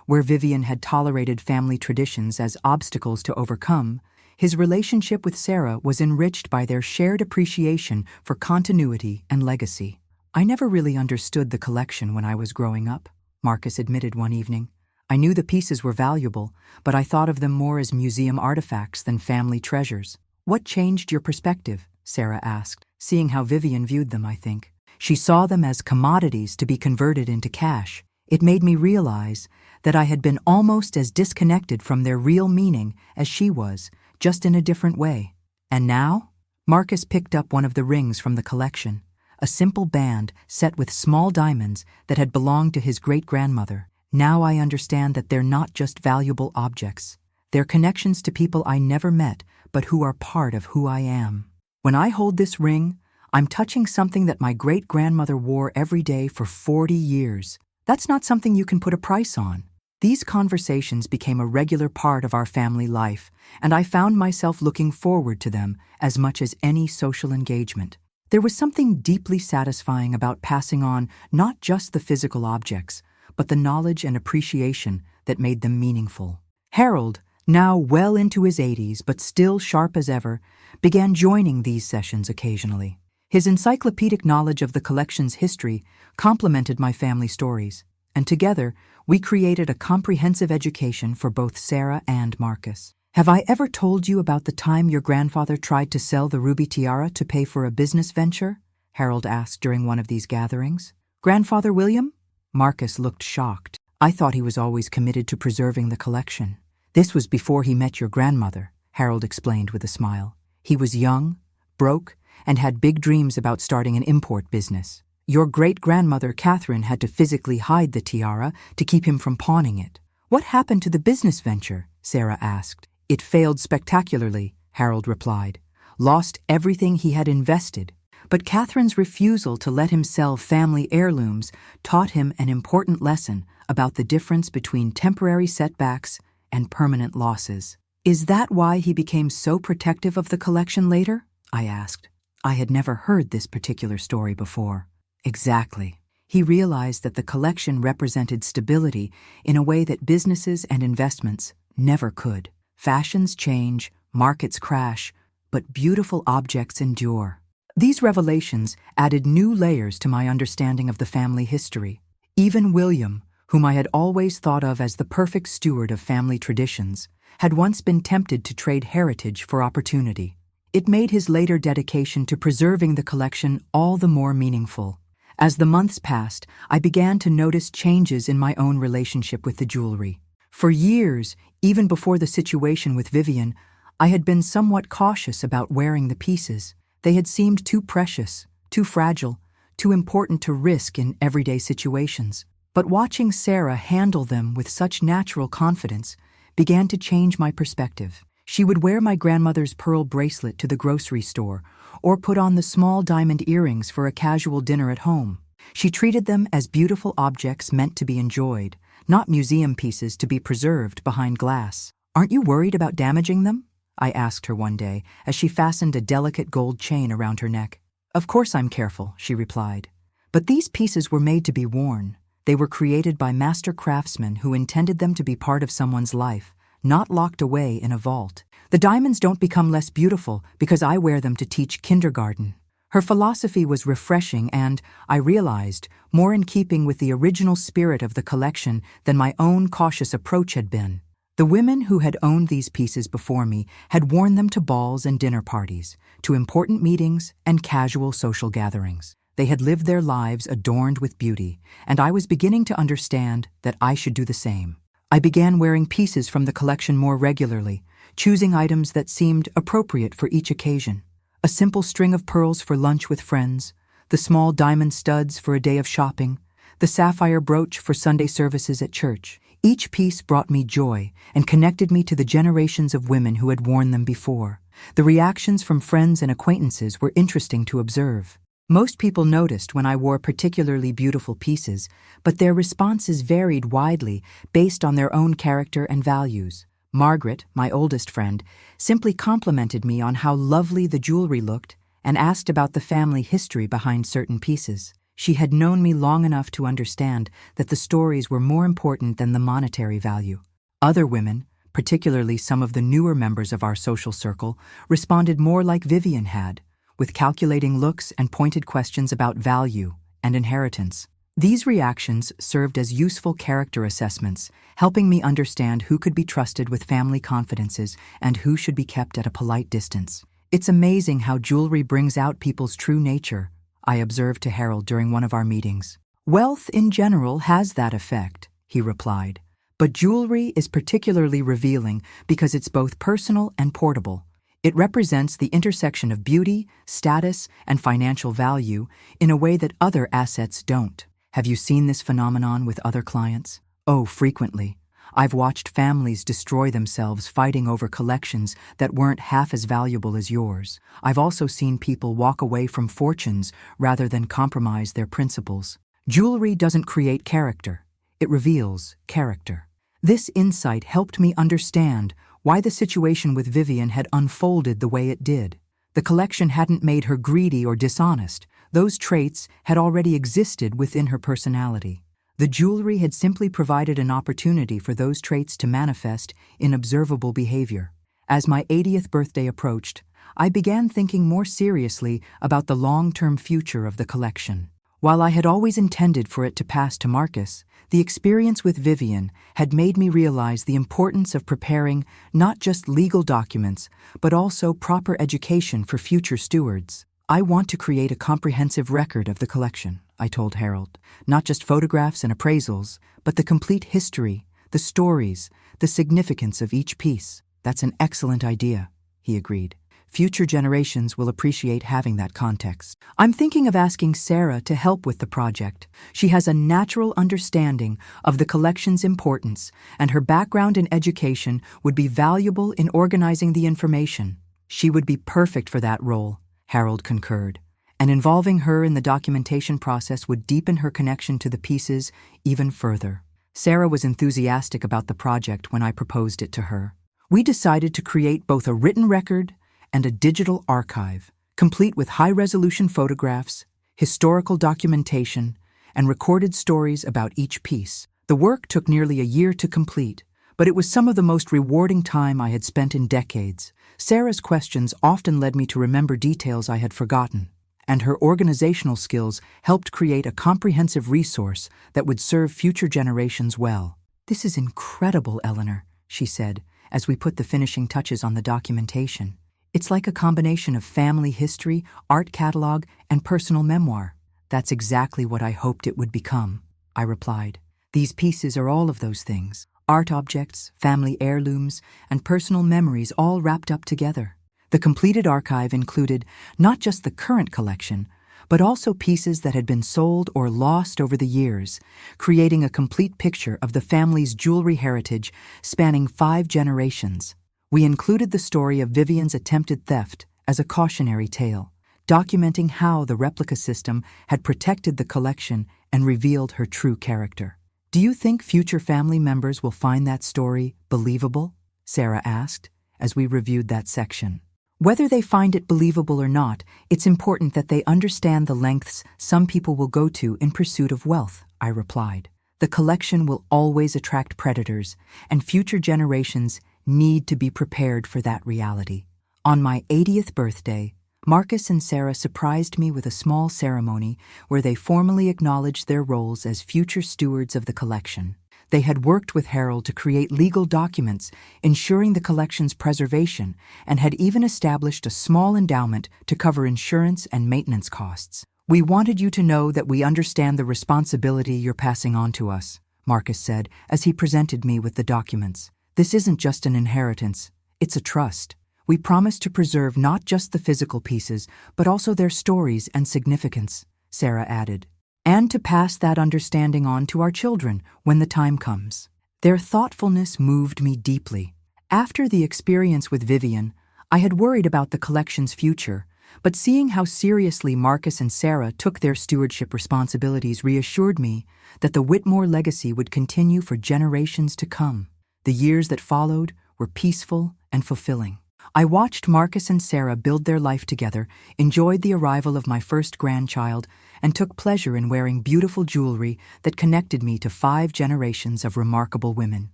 where Vivian had tolerated family traditions as obstacles to overcome, his relationship with Sarah was enriched by their shared appreciation for continuity and legacy. "I never really understood the collection when I was growing up," Marcus admitted one evening. "I knew the pieces were valuable, but I thought of them more as museum artifacts than family treasures." "What changed your perspective?" Sarah asked, seeing how Vivian viewed them, I think. She saw them as commodities to be converted into cash. It made me realize that I had been almost as disconnected from their real meaning as she was, just in a different way. "And now?" Marcus picked up one of the rings from the collection, a simple band set with small diamonds that had belonged to his great-grandmother. "Now I understand that they're not just valuable objects. They're connections to people I never met, but who are part of who I am. When I hold this ring, I'm touching something that my great-grandmother wore every day for 40 years. That's not something you can put a price on. These conversations became a regular part of our family life, and I found myself looking forward to them as much as any social engagement. There was something deeply satisfying about passing on not just the physical objects, but the knowledge and appreciation that made them meaningful. Harold, now well into his 80s but still sharp as ever, began joining these sessions occasionally. His encyclopedic knowledge of the collection's history complemented my family stories, and together we created a comprehensive education for both Sarah and Marcus. Have I ever told you about the time your grandfather tried to sell the ruby tiara to pay for a business venture? Harold asked during one of these gatherings. Grandfather William? Marcus looked shocked. I thought he was always committed to preserving the collection. This was before he met your grandmother, Harold explained with a smile. He was young, broke, and had big dreams about starting an import business. Your great-grandmother Catherine had to physically hide the tiara to keep him from pawning it. What happened to the business venture? Sarah asked. It failed spectacularly, Harold replied. Lost everything he had invested. But Catherine's refusal to let him sell family heirlooms taught him an important lesson about the difference between temporary setbacks and permanent losses. Is that why he became so protective of the collection later? I asked. I had never heard this particular story before. Exactly. He realized that the collection represented stability in a way that businesses and investments never could. Fashions change, markets crash, but beautiful objects endure. These revelations added new layers to my understanding of the family history. Even William, whom I had always thought of as the perfect steward of family traditions, had once been tempted to trade heritage for opportunity. It made his later dedication to preserving the collection all the more meaningful. As the months passed, I began to notice changes in my own relationship with the jewelry. For years, even before the situation with Vivian, I had been somewhat cautious about wearing the pieces. They had seemed too precious, too fragile, too important to risk in everyday situations. But watching Sarah handle them with such natural confidence began to change my perspective. She would wear my grandmother's pearl bracelet to the grocery store or put on the small diamond earrings for a casual dinner at home. She treated them as beautiful objects meant to be enjoyed, not museum pieces to be preserved behind glass. Aren't you worried about damaging them? I asked her one day as she fastened a delicate gold chain around her neck. Of course I'm careful, she replied. But these pieces were made to be worn. They were created by master craftsmen who intended them to be part of someone's life, not locked away in a vault. The diamonds don't become less beautiful because I wear them to teach kindergarten. Her philosophy was refreshing and, I realized, more in keeping with the original spirit of the collection than my own cautious approach had been. The women who had owned these pieces before me had worn them to balls and dinner parties, to important meetings and casual social gatherings. They had lived their lives adorned with beauty, and I was beginning to understand that I should do the same. I began wearing pieces from the collection more regularly, choosing items that seemed appropriate for each occasion. A simple string of pearls for lunch with friends, the small diamond studs for a day of shopping, the sapphire brooch for Sunday services at church. Each piece brought me joy and connected me to the generations of women who had worn them before. The reactions from friends and acquaintances were interesting to observe. Most people noticed when I wore particularly beautiful pieces, but their responses varied widely based on their own character and values. Margaret, my oldest friend, simply complimented me on how lovely the jewelry looked and asked about the family history behind certain pieces. She had known me long enough to understand that the stories were more important than the monetary value. Other women, particularly some of the newer members of our social circle, responded more like Vivian had, with calculating looks and pointed questions about value and inheritance. These reactions served as useful character assessments, helping me understand who could be trusted with family confidences and who should be kept at a polite distance. It's amazing how jewelry brings out people's true nature, I observed to Harold during one of our meetings. Wealth in general has that effect, he replied, but jewelry is particularly revealing because it's both personal and portable. It represents the intersection of beauty, status, and financial value in a way that other assets don't. Have you seen this phenomenon with other clients? Oh, frequently. I've watched families destroy themselves fighting over collections that weren't half as valuable as yours. I've also seen people walk away from fortunes rather than compromise their principles. Jewelry doesn't create character, it reveals character. This insight helped me understand why the situation with Vivian had unfolded the way it did. The collection hadn't made her greedy or dishonest. Those traits had already existed within her personality. The jewelry had simply provided an opportunity for those traits to manifest in observable behavior. As my 80th birthday approached, I began thinking more seriously about the long-term future of the collection. While I had always intended for it to pass to Marcus, the experience with Vivian had made me realize the importance of preparing not just legal documents, but also proper education for future stewards. I want to create a comprehensive record of the collection, I told Harold. Not just photographs and appraisals, but the complete history, the stories, the significance of each piece. That's an excellent idea, he agreed. Future generations will appreciate having that context. I'm thinking of asking Sarah to help with the project. She has a natural understanding of the collection's importance, and her background in education would be valuable in organizing the information. She would be perfect for that role, Harold concurred, and involving her in the documentation process would deepen her connection to the pieces even further. Sarah was enthusiastic about the project when I proposed it to her. We decided to create both a written record and a digital archive, complete with high-resolution photographs, historical documentation, and recorded stories about each piece. The work took nearly a year to complete, but it was some of the most rewarding time I had spent in decades. Sarah's questions often led me to remember details I had forgotten, and her organizational skills helped create a comprehensive resource that would serve future generations well. "This is incredible, Eleanor," she said, as we put the finishing touches on the documentation. "It's like a combination of family history, art catalog, and personal memoir." "That's exactly what I hoped it would become," I replied. "These pieces are all of those things. Art objects, family heirlooms, and personal memories all wrapped up together." The completed archive included not just the current collection, but also pieces that had been sold or lost over the years, creating a complete picture of the family's jewelry heritage spanning 5 generations. We included the story of Vivian's attempted theft as a cautionary tale, documenting how the replica system had protected the collection and revealed her true character. "Do you think future family members will find that story believable?" Sarah asked, as we reviewed that section. "Whether they find it believable or not, it's important that they understand the lengths some people will go to in pursuit of wealth," I replied. "The collection will always attract predators, and future generations need to be prepared for that reality." On my 80th birthday, Marcus and Sarah surprised me with a small ceremony where they formally acknowledged their roles as future stewards of the collection. They had worked with Harold to create legal documents ensuring the collection's preservation and had even established a small endowment to cover insurance and maintenance costs. "We wanted you to know that we understand the responsibility you're passing on to us," Marcus said as he presented me with the documents. "This isn't just an inheritance, it's a trust. We promise to preserve not just the physical pieces, but also their stories and significance," Sarah added, "and to pass that understanding on to our children when the time comes." Their thoughtfulness moved me deeply. After the experience with Vivian, I had worried about the collection's future, but seeing how seriously Marcus and Sarah took their stewardship responsibilities reassured me that the Whitmore legacy would continue for generations to come. The years that followed were peaceful and fulfilling. I watched Marcus and Sarah build their life together, enjoyed the arrival of my first grandchild, and took pleasure in wearing beautiful jewelry that connected me to 5 generations of remarkable women.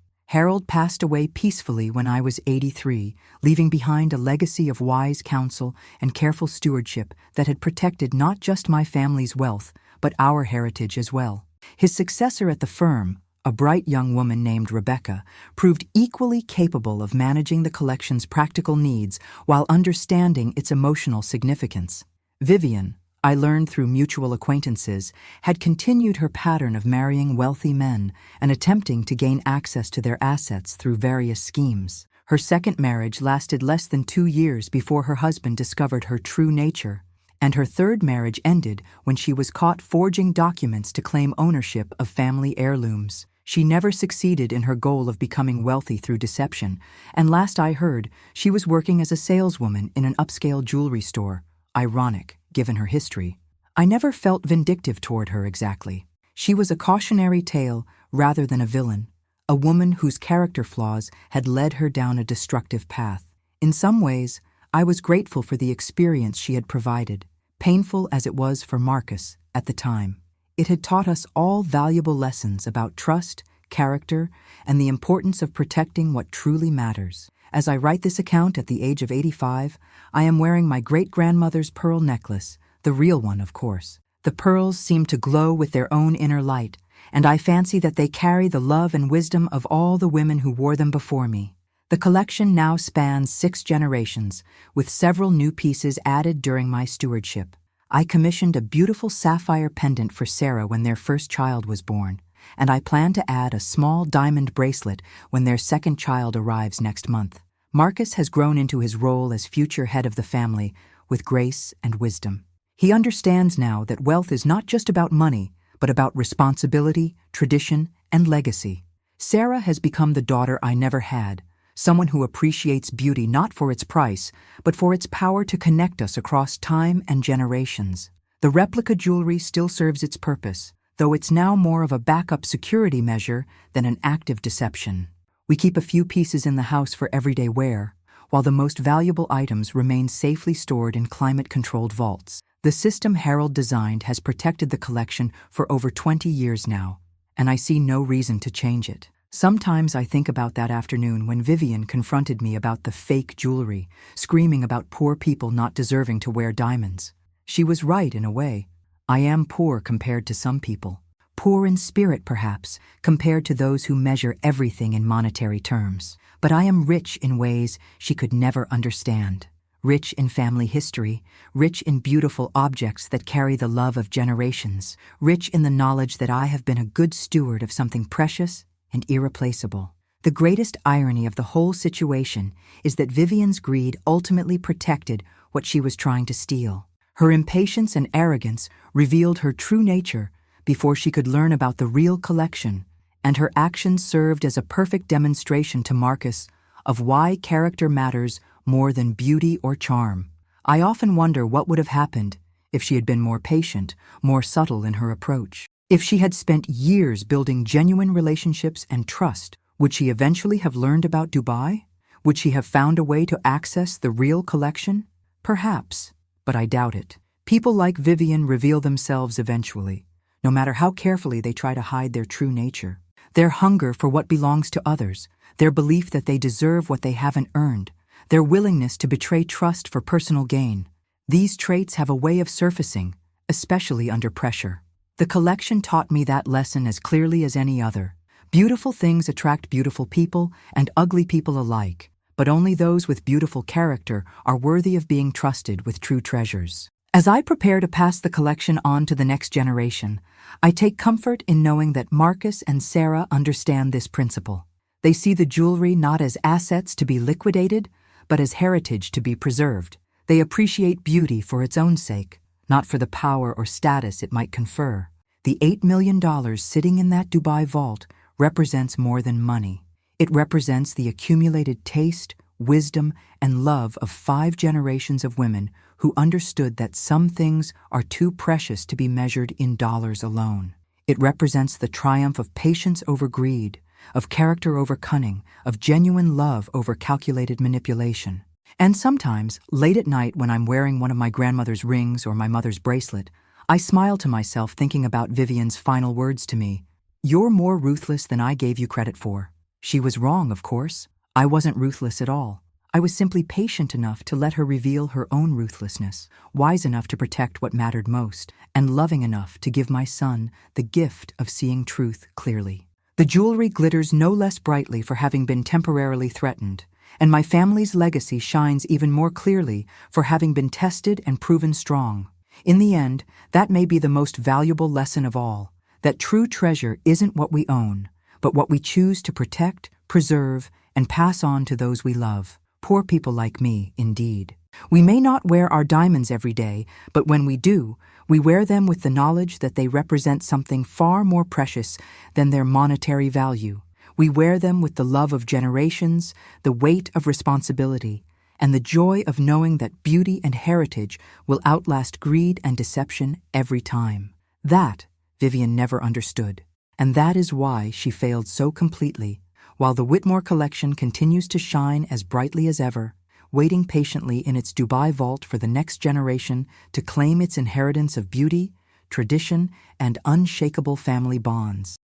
Harold passed away peacefully when I was 83, leaving behind a legacy of wise counsel and careful stewardship that had protected not just my family's wealth, but our heritage as well. His successor at the firm, a bright young woman named Rebecca, proved equally capable of managing the collection's practical needs while understanding its emotional significance. Vivian, I learned through mutual acquaintances, had continued her pattern of marrying wealthy men and attempting to gain access to their assets through various schemes. Her second marriage lasted less than 2 years before her husband discovered her true nature, and her third marriage ended when she was caught forging documents to claim ownership of family heirlooms. She never succeeded in her goal of becoming wealthy through deception, and last I heard, she was working as a saleswoman in an upscale jewelry store. Ironic, given her history. I never felt vindictive toward her exactly. She was a cautionary tale rather than a villain, a woman whose character flaws had led her down a destructive path. In some ways, I was grateful for the experience she had provided, painful as it was for Marcus at the time. It had taught us all valuable lessons about trust, character, and the importance of protecting what truly matters. As I write this account at the age of 85, I am wearing my great-grandmother's pearl necklace, the real one, of course. The pearls seem to glow with their own inner light, and I fancy that they carry the love and wisdom of all the women who wore them before me. The collection now spans 6 generations, with several new pieces added during my stewardship. I commissioned a beautiful sapphire pendant for Sarah when their first child was born, and I plan to add a small diamond bracelet when their second child arrives next month. Marcus has grown into his role as future head of the family with grace and wisdom. He understands now that wealth is not just about money, but about responsibility, tradition, and legacy. Sarah has become the daughter I never had, someone who appreciates beauty not for its price, but for its power to connect us across time and generations. The replica jewelry still serves its purpose, though it's now more of a backup security measure than an active deception. We keep a few pieces in the house for everyday wear, while the most valuable items remain safely stored in climate-controlled vaults. The system Harold designed has protected the collection for over 20 years now, and I see no reason to change it. Sometimes I think about that afternoon when Vivian confronted me about the fake jewelry, screaming about poor people not deserving to wear diamonds. She was right in a way. I am poor compared to some people. Poor in spirit, perhaps, compared to those who measure everything in monetary terms. But I am rich in ways she could never understand. Rich in family history, rich in beautiful objects that carry the love of generations, rich in the knowledge that I have been a good steward of something precious and irreplaceable. The greatest irony of the whole situation is that Vivian's greed ultimately protected what she was trying to steal. Her impatience and arrogance revealed her true nature before she could learn about the real collection, and her actions served as a perfect demonstration to Marcus of why character matters more than beauty or charm. I often wonder what would have happened if she had been more patient, more subtle in her approach. If she had spent years building genuine relationships and trust, would she eventually have learned about Dubai? Would she have found a way to access the real collection? Perhaps, but I doubt it. People like Vivian reveal themselves eventually, no matter how carefully they try to hide their true nature. Their hunger for what belongs to others, their belief that they deserve what they haven't earned, their willingness to betray trust for personal gain. These traits have a way of surfacing, especially under pressure. The collection taught me that lesson as clearly as any other. Beautiful things attract beautiful people and ugly people alike, but only those with beautiful character are worthy of being trusted with true treasures. As I prepare to pass the collection on to the next generation, I take comfort in knowing that Marcus and Sarah understand this principle. They see the jewelry not as assets to be liquidated, but as heritage to be preserved. They appreciate beauty for its own sake, not for the power or status it might confer. The $8 million sitting in that Dubai vault represents more than money. It represents the accumulated taste, wisdom, and love of 5 generations of women who understood that some things are too precious to be measured in dollars alone. It represents the triumph of patience over greed, of character over cunning, of genuine love over calculated manipulation. And sometimes, late at night when I'm wearing one of my grandmother's rings or my mother's bracelet, I smile to myself thinking about Vivian's final words to me. "You're more ruthless than I gave you credit for." She was wrong, of course. I wasn't ruthless at all. I was simply patient enough to let her reveal her own ruthlessness, wise enough to protect what mattered most, and loving enough to give my son the gift of seeing truth clearly. The jewelry glitters no less brightly for having been temporarily threatened, and my family's legacy shines even more clearly for having been tested and proven strong. In the end, that may be the most valuable lesson of all, that true treasure isn't what we own, but what we choose to protect, preserve, and pass on to those we love. Poor people like me, indeed. We may not wear our diamonds every day, but when we do, we wear them with the knowledge that they represent something far more precious than their monetary value. We wear them with the love of generations, the weight of responsibility, and the joy of knowing that beauty and heritage will outlast greed and deception every time. That, Vivian never understood. And that is why she failed so completely, while the Whitmore collection continues to shine as brightly as ever, waiting patiently in its Dubai vault for the next generation to claim its inheritance of beauty, tradition, and unshakable family bonds.